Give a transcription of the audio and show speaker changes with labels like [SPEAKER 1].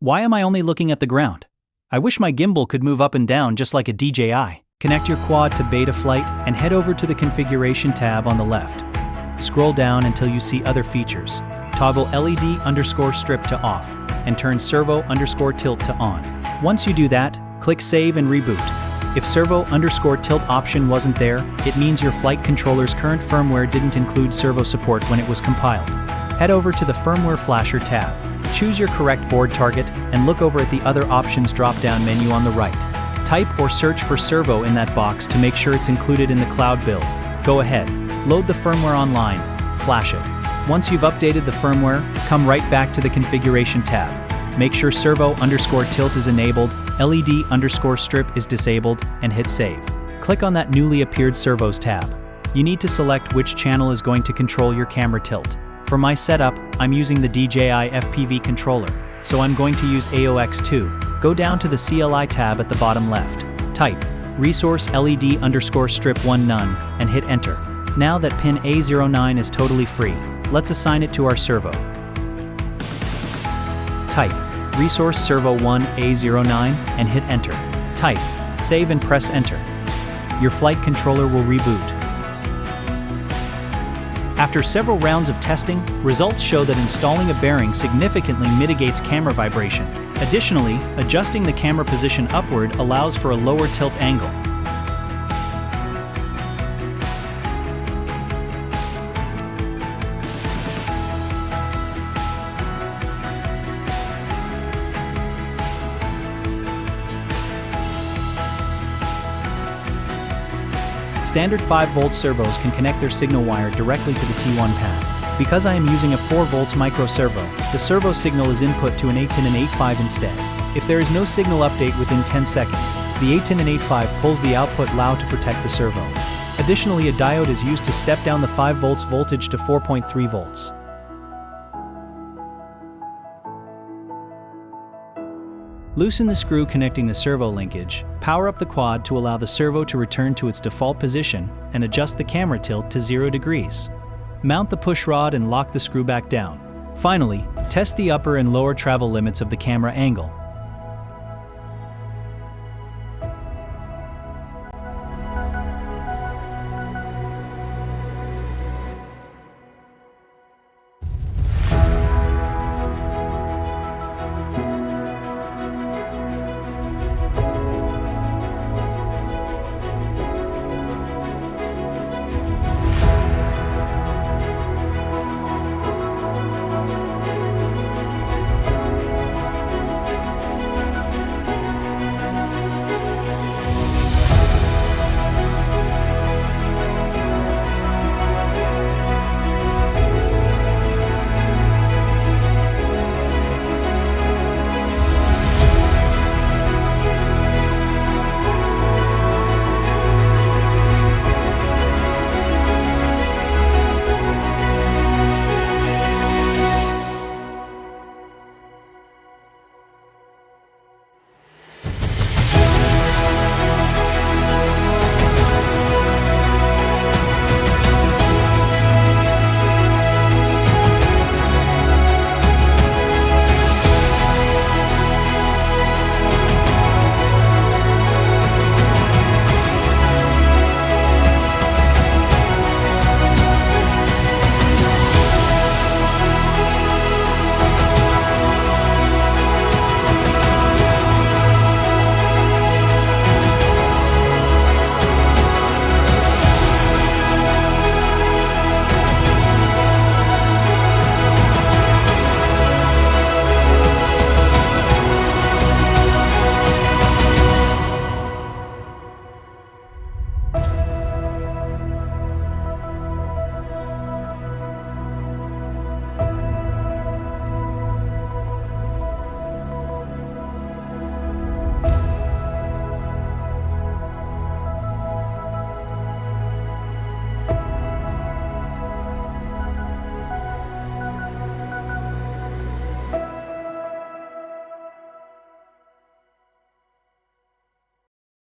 [SPEAKER 1] Why am I only looking at the ground? I wish my gimbal could move up and down just like a DJI. Connect your quad to beta flight and head over to the configuration tab on the left. Scroll down until you see other features. Toggle LED_strip to off and turn servo_tilt to on. Once you do that, click save and reboot. If servo_tilt option wasn't there, it means your flight controller's current firmware didn't include servo support when it was compiled. Head over to the firmware flasher tab. Choose your correct board target and look over at the other options drop-down menu on the right. Type or search for servo in that box to make sure it's included in the cloud build. Go ahead, load the firmware online, flash it. Once you've updated the firmware, come right back to the configuration tab. Make sure servo_tilt is enabled, LED_strip is disabled, and hit save. Click on that newly appeared servos tab. You need to select which channel is going to control your camera tilt. For my setup, I'm using the DJI FPV controller, so I'm going to use AOX2. Go down to the CLI tab at the bottom left. Type resource LED_strip1 none and hit enter. Now that pin A09 is totally free, let's assign it to our servo. Type resource servo1 A09 and hit enter. Type save and press enter. Your flight controller will reboot. After several rounds of testing, results show that installing a bearing significantly mitigates camera vibration. Additionally, adjusting the camera position upward allows for a lower tilt angle. Standard 5-volt servos can connect their signal wire directly to the T1 pad. Because I am using a 4 volts micro servo, the servo signal is input to an 8-in and 8.5 instead. If there is no signal update within 10 seconds, the 8-in and 8.5 pulls the output loud to protect the servo. Additionally, a diode is used to step down the 5 volts voltage to 4.3 volts. Loosen the screw connecting the servo linkage, power up the quad to allow the servo to return to its default position, and adjust the camera tilt to 0 degrees. Mount the push rod and lock the screw back down. Finally, test the upper and lower travel limits of the camera angle.